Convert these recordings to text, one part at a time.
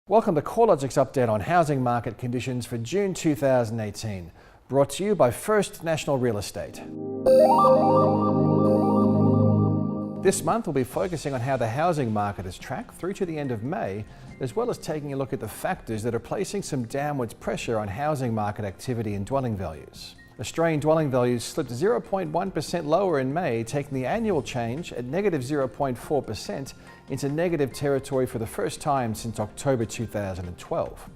Welcome to Corelogic's update on housing market conditions for June 2018, brought to you by First National Real Estate. This month we'll be focusing on how the housing market has tracked through to the end of May, as well as taking a look at the factors that are placing some downwards pressure on housing market activity and dwelling values. Australian dwelling values slipped 0.1% lower in May, taking the annual change at negative 0.4% into negative territory for the first time since October 2012.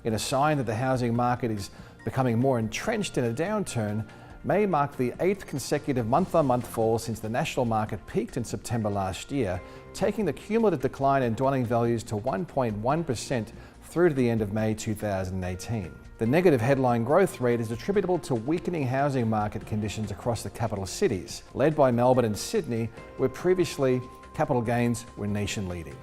In a sign that the housing market is becoming more entrenched in a downturn, May marked the 8th consecutive month-on-month fall since the national market peaked in September last year, taking the cumulative decline in dwelling values to 1.1% through to the end of May 2018. The negative headline growth rate is attributable to weakening housing market conditions across the capital cities, led by Melbourne and Sydney, where previously capital gains were nation-leading.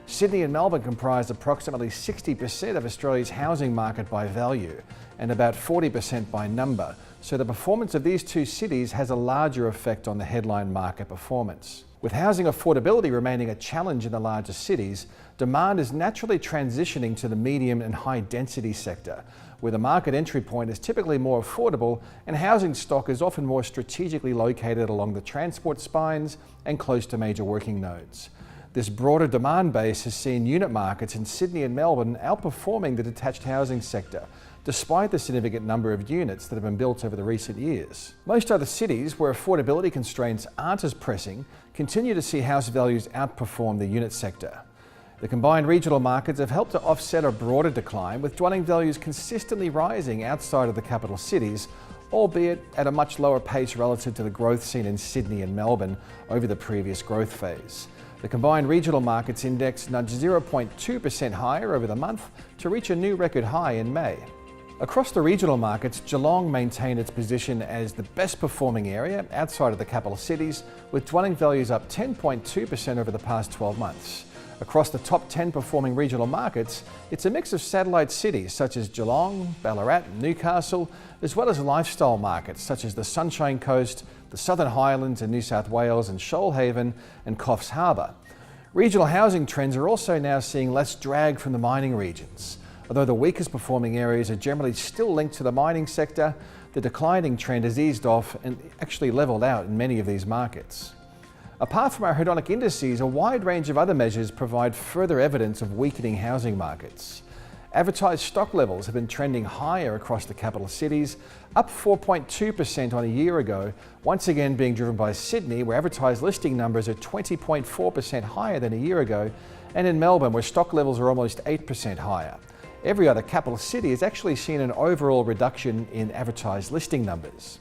Sydney and Melbourne comprise approximately 60% of Australia's housing market by value and about 40% by number, so the performance of these two cities has a larger effect on the headline market performance. With housing affordability remaining a challenge in the larger cities, demand is naturally transitioning to the medium and high density sector, where the market entry point is typically more affordable and housing stock is often more strategically located along the transport spines and close to major working nodes. This broader demand base has seen unit markets in Sydney and Melbourne outperforming the detached housing sector, despite the significant number of units that have been built over the recent years. Most other cities where affordability constraints aren't as pressing continue to see house values outperform the unit sector. The combined regional markets have helped to offset a broader decline, with dwelling values consistently rising outside of the capital cities, albeit at a much lower pace relative to the growth seen in Sydney and Melbourne over the previous growth phase. The combined regional markets index nudged 0.2% higher over the month to reach a new record high in May. Across the regional markets, Geelong maintained its position as the best performing area outside of the capital cities, with dwelling values up 10.2% over the past 12 months. Across the top 10 performing regional markets, it's a mix of satellite cities such as Geelong, Ballarat and Newcastle, as well as lifestyle markets such as the Sunshine Coast, the Southern Highlands in New South Wales and Shoalhaven and Coffs Harbour. Regional housing trends are also now seeing less drag from the mining regions. Although the weakest performing areas are generally still linked to the mining sector, the declining trend has eased off and actually levelled out in many of these markets. Apart from our hedonic indices, a wide range of other measures provide further evidence of weakening housing markets. Advertised stock levels have been trending higher across the capital cities, up 4.2% on a year ago, once again being driven by Sydney, where advertised listing numbers are 20.4% higher than a year ago, and in Melbourne, where stock levels are almost 8% higher. Every other capital city has actually seen an overall reduction in advertised listing numbers.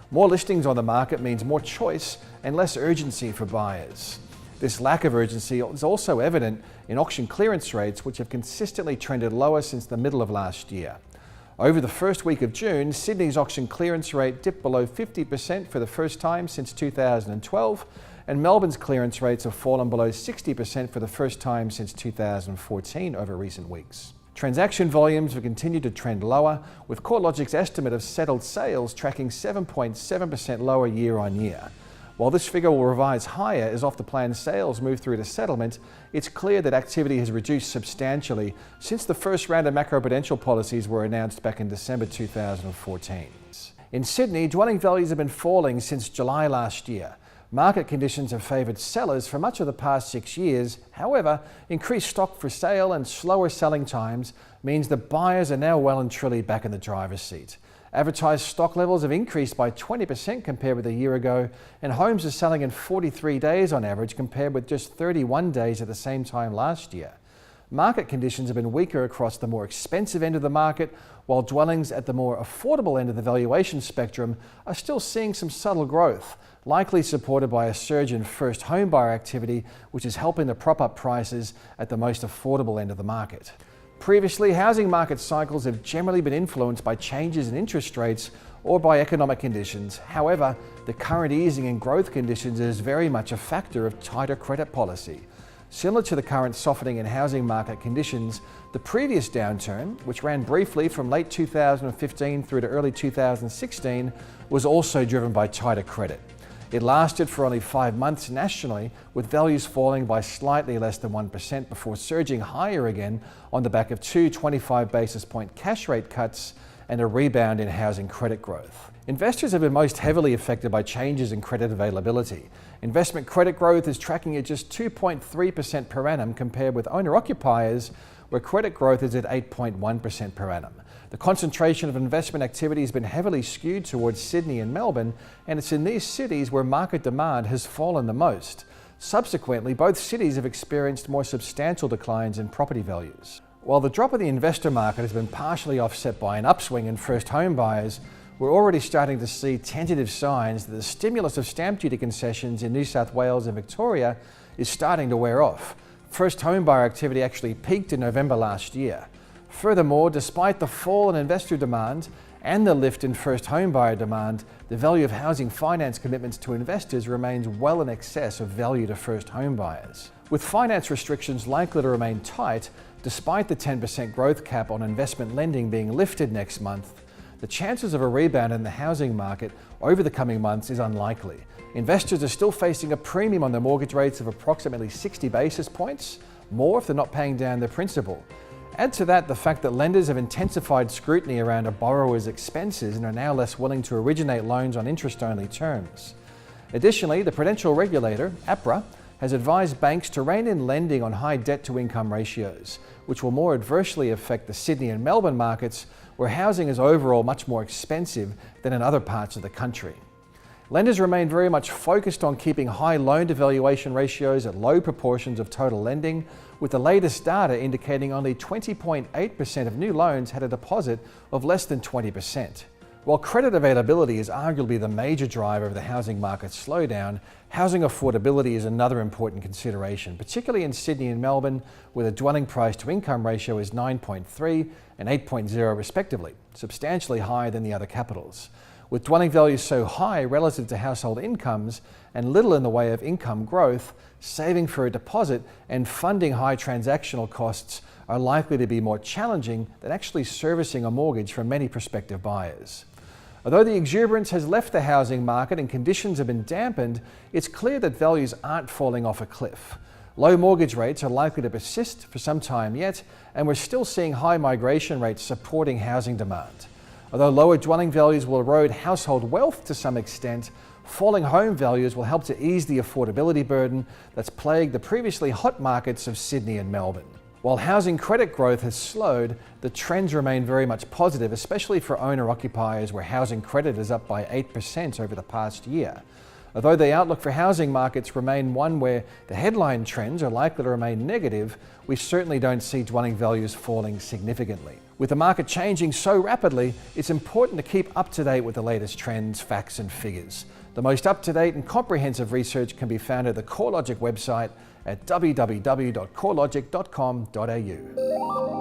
More listings on the market means more choice and less urgency for buyers. This lack of urgency is also evident in auction clearance rates, which have consistently trended lower since the middle of last year. Over the first week of June, Sydney's auction clearance rate dipped below 50% for the first time since 2012, and Melbourne's clearance rates have fallen below 60% for the first time since 2014 over recent weeks. Transaction volumes have continued to trend lower, with Corelogic's estimate of settled sales tracking 7.7% lower year on year. While this figure will revise higher as off-the-plan sales move through to settlement, it's clear that activity has reduced substantially since the first round of macroprudential policies were announced back in December 2014. In Sydney, dwelling values have been falling since July last year. Market conditions have favoured sellers for much of the past 6 years. However, increased stock for sale and slower selling times means that buyers are now well and truly back in the driver's seat. Advertised stock levels have increased by 20% compared with a year ago, and homes are selling in 43 days on average compared with just 31 days at the same time last year. Market conditions have been weaker across the more expensive end of the market, while dwellings at the more affordable end of the valuation spectrum are still seeing some subtle growth, likely supported by a surge in first home buyer activity, which is helping to prop up prices at the most affordable end of the market. Previously, housing market cycles have generally been influenced by changes in interest rates or by economic conditions. However, the current easing in growth conditions is very much a factor of tighter credit policy. Similar to the current softening in housing market conditions, the previous downturn, which ran briefly from late 2015 through to early 2016, was also driven by tighter credit. It lasted for only 5 months nationally, with values falling by slightly less than 1% before surging higher again on the back of 2 25 basis point cash rate cuts and a rebound in housing credit growth. Investors have been most heavily affected by changes in credit availability. Investment credit growth is tracking at just 2.3% per annum compared with owner-occupiers, where credit growth is at 8.1% per annum. The concentration of investment activity has been heavily skewed towards Sydney and Melbourne, and it's in these cities where market demand has fallen the most. Subsequently, both cities have experienced more substantial declines in property values. While the drop of the investor market has been partially offset by an upswing in first home buyers, we're already starting to see tentative signs that the stimulus of stamp duty concessions in New South Wales and Victoria is starting to wear off. First home buyer activity actually peaked in November last year. Furthermore, despite the fall in investor demand and the lift in first home buyer demand, the value of housing finance commitments to investors remains well in excess of value to first home buyers. With finance restrictions likely to remain tight, despite the 10% growth cap on investment lending being lifted next month, the chances of a rebound in the housing market over the coming months is unlikely. Investors are still facing a premium on their mortgage rates of approximately 60 basis points, more if they're not paying down their principal. Add to that the fact that lenders have intensified scrutiny around a borrower's expenses and are now less willing to originate loans on interest-only terms. Additionally, the prudential regulator, APRA, has advised banks to rein in lending on high debt-to-income ratios, which will more adversely affect the Sydney and Melbourne markets, where housing is overall much more expensive than in other parts of the country. Lenders remain very much focused on keeping high loan-to-valuation ratios at low proportions of total lending, with the latest data indicating only 20.8% of new loans had a deposit of less than 20%. While credit availability is arguably the major driver of the housing market slowdown, housing affordability is another important consideration, particularly in Sydney and Melbourne, where the dwelling price to income ratio is 9.3 and 8.0 respectively, substantially higher than the other capitals. With dwelling values so high relative to household incomes and little in the way of income growth, saving for a deposit and funding high transactional costs are likely to be more challenging than actually servicing a mortgage for many prospective buyers. Although the exuberance has left the housing market and conditions have been dampened, it's clear that values aren't falling off a cliff. Low mortgage rates are likely to persist for some time yet, and we're still seeing high migration rates supporting housing demand. Although lower dwelling values will erode household wealth to some extent, falling home values will help to ease the affordability burden that's plagued the previously hot markets of Sydney and Melbourne. While housing credit growth has slowed, the trends remain very much positive, especially for owner-occupiers, where housing credit is up by 8% over the past year. Although the outlook for housing markets remain one where the headline trends are likely to remain negative, we certainly don't see dwelling values falling significantly. With the market changing so rapidly, it's important to keep up to date with the latest trends, facts and figures. The most up-to-date and comprehensive research can be found at the Corelogic website at www.corelogic.com.au.